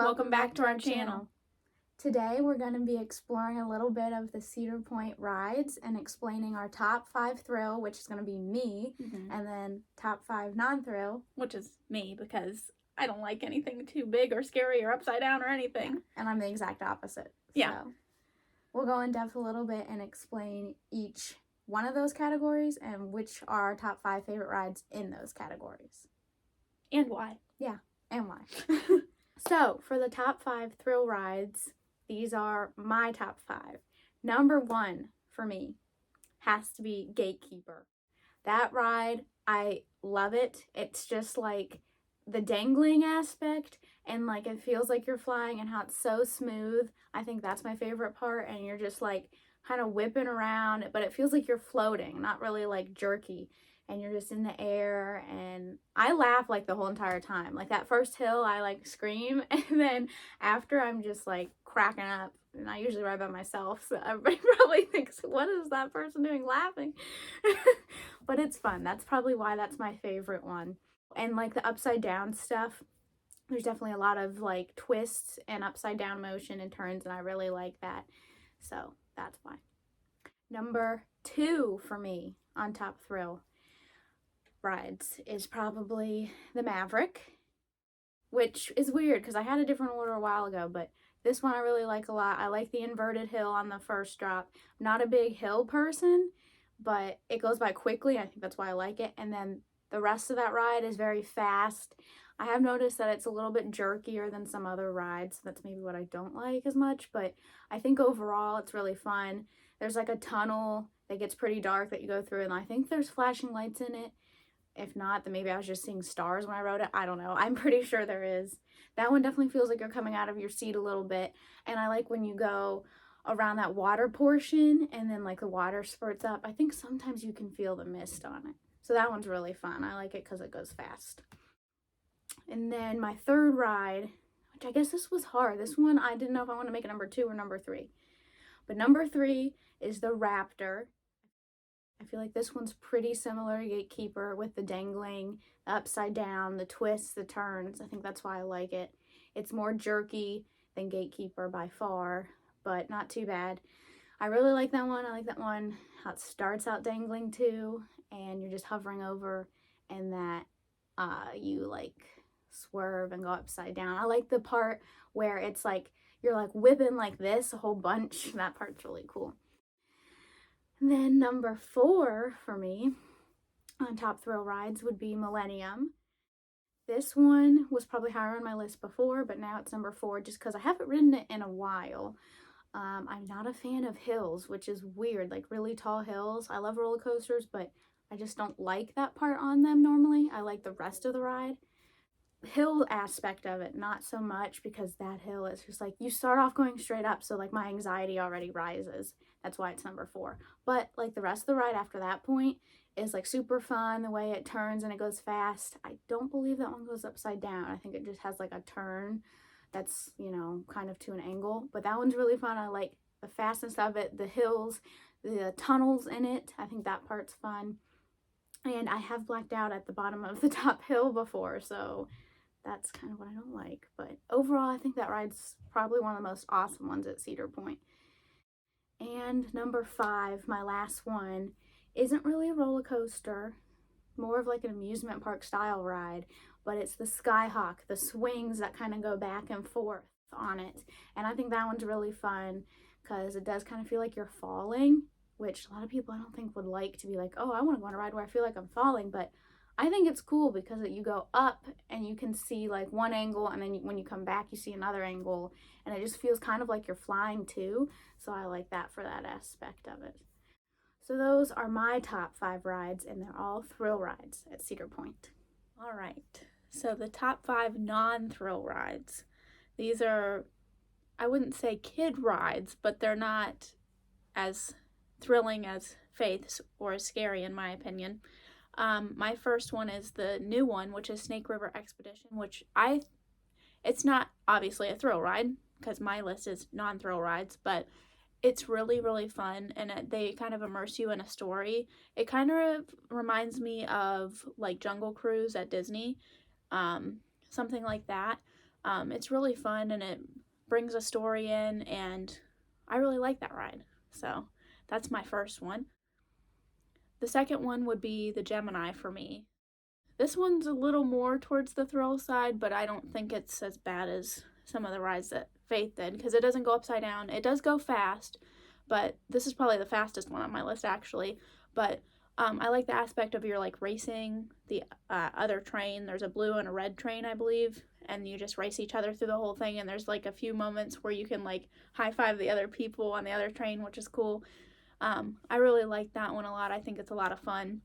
Welcome back to our channel. Today we're going to be exploring a little bit of the Cedar Point rides and explaining our top 5 thrill, which is going to be me, and then top 5 non-thrill, which is me because I don't like anything too big or scary or upside down or anything. Yeah, and I'm the exact opposite. Yeah. So we'll go in depth a little bit and explain each one of those categories and which are our top 5 favorite rides in those categories. And why. Yeah, and why. So, for the top 5 thrill rides, these are my top 5. Number 1 for me has to be Gatekeeper. That ride, I love it. It's just like the dangling aspect and like it feels like you're flying and how it's so smooth. I think that's my favorite part, and you're just like kind of whipping around, but it feels like you're floating, not really like jerky. And you're just in the air, and I laugh like the whole entire time. Like that first hill, I like scream, and then after I'm just like cracking up, and I usually ride by myself, so everybody probably thinks, what is that person doing laughing? But it's fun. That's probably why that's my favorite one. And like the upside down stuff, there's definitely a lot of like twists and upside down motion and turns, and I really like that. So that's why. Number 2 for me on top thrill rides is probably the Maverick, which is weird because I had a different order a while ago, but this one I really like a lot. I like the inverted hill on the first drop. I'm not a big hill person, but it goes by quickly. I think that's why I like it. And then the rest of that ride is very fast. I have noticed that it's a little bit jerkier than some other rides. That's maybe what I don't like as much, but I think overall it's really fun. There's like a tunnel that gets pretty dark that you go through, and I think there's flashing lights in it. If not, then maybe I was just seeing stars when I rode it. I don't know. I'm pretty sure there is. That one definitely feels like you're coming out of your seat a little bit. And I like when you go around that water portion and then like the water spurts up. I think sometimes you can feel the mist on it. So that one's really fun. I like it because it goes fast. And then my third ride, which I guess this was hard. This one, I didn't know if I want to make it number 2 or number 3. But number 3 is the Raptor. I feel like this one's pretty similar to Gatekeeper with the dangling, the upside down, the twists, the turns. I think that's why I like it. It's more jerky than Gatekeeper by far, but not too bad. I really like that one. I like that one, how it starts out dangling too, and you're just hovering over, and that you like swerve and go upside down. I like the part where it's like you're like whipping like this a whole bunch. That part's really cool. And then number 4 for me on top thrill rides would be Millennium. This one was probably higher on my list before, but now it's number 4 just because I haven't ridden it in a while. I'm not a fan of hills, which is weird, like really tall hills. I love roller coasters, but I just don't like that part on them normally. I like the rest of the ride. Hill aspect of it, not so much, because that hill is just like you start off going straight up, so like my anxiety already rises. That's why it's number 4. But like the rest of the ride after that point is like super fun, the way it turns and it goes fast. I don't believe that one goes upside down. I think it just has like a turn that's, you know, kind of to an angle, but that one's really fun. I like the fastness of it, the hills, the tunnels in it. I think that part's fun. And I have blacked out at the bottom of the top hill before, so that's kind of what I don't like. But overall, I think that ride's probably one of the most awesome ones at Cedar Point. And number 5, my last one, isn't really a roller coaster, more of like an amusement park style ride, but it's the Skyhawk, the swings that kind of go back and forth on it. And I think that one's really fun because it does kind of feel like you're falling, which a lot of people I don't think would like to be like, oh, I want to go on a ride where I feel like I'm falling, but I think it's cool because you go up and you can see like one angle, and then when you come back you see another angle, and it just feels kind of like you're flying too. So I like that for that aspect of it. So those are my top 5 rides, and they're all thrill rides at Cedar Point. All right. So the top 5 non-thrill rides. These are, I wouldn't say kid rides, but they're not as thrilling as Faith's or as scary in my opinion. My first one is the new one, which is Snake River Expedition, which it's not obviously a thrill ride because my list is non-thrill rides, but it's really, really fun, and they kind of immerse you in a story. It kind of reminds me of like Jungle Cruise at Disney, something like that. It's really fun and it brings a story in, and I really like that ride. So that's my first one. The second one would be the Gemini for me. This one's a little more towards the thrill side, but I don't think it's as bad as some of the rides that Faith did, because it doesn't go upside down. It does go fast, but this is probably the fastest one on my list, actually. But I like the aspect of you're like racing the other train. There's a blue and a red train, I believe, and you just race each other through the whole thing, and there's like a few moments where you can like high five the other people on the other train, which is cool. I really like that one a lot. I think it's a lot of fun.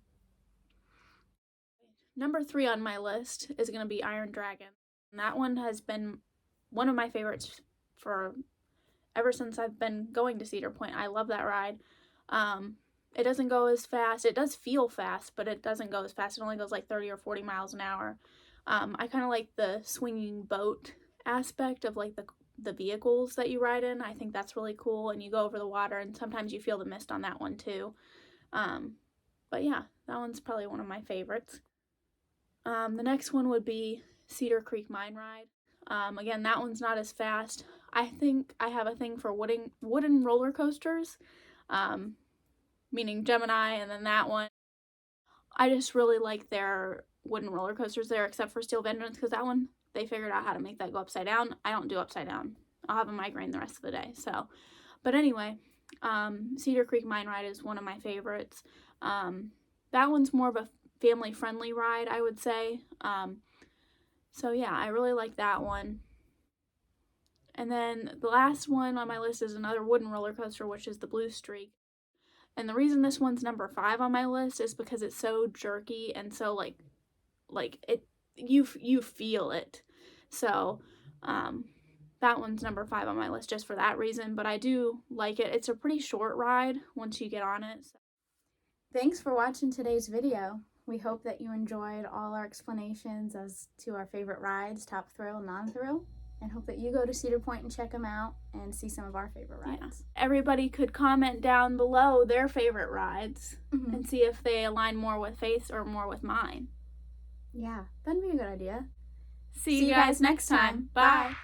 Number 3 on my list is going to be Iron Dragon. And that one has been one of my favorites for ever since I've been going to Cedar Point. I love that ride. It doesn't go as fast. It does feel fast, but it doesn't go as fast. It only goes like 30 or 40 miles an hour. I kind of like the swinging boat aspect of like the vehicles that you ride in. I think that's really cool, and you go over the water, and sometimes you feel the mist on that one too. But yeah, that one's probably one of my favorites. The next one would be Cedar Creek Mine Ride. Again, that one's not as fast. I think I have a thing for wooden roller coasters, meaning Gemini, and then that one. I just really like their wooden roller coasters there, except for Steel Vengeance, because that one, they figured out how to make that go upside down. I don't do upside down. I'll have a migraine the rest of the day. So, but anyway, Cedar Creek Mine Ride is one of my favorites. That one's more of a family-friendly ride, I would say. So yeah, I really like that one. And then the last one on my list is another wooden roller coaster, which is the Blue Streak. And the reason this one's number 5 on my list is because it's so jerky and so like it you feel it. So that one's number 5 on my list just for that reason, but I do like it. It's a pretty short ride once you get on it. So. Thanks for watching today's video. We hope that you enjoyed all our explanations as to our favorite rides, Top Thrill, Non-Thrill, and hope that you go to Cedar Point and check them out and see some of our favorite rides. Yeah. Everybody could comment down below their favorite rides and see if they align more with Faith's or more with mine. Yeah, that'd be a good idea. See you guys next time. Bye.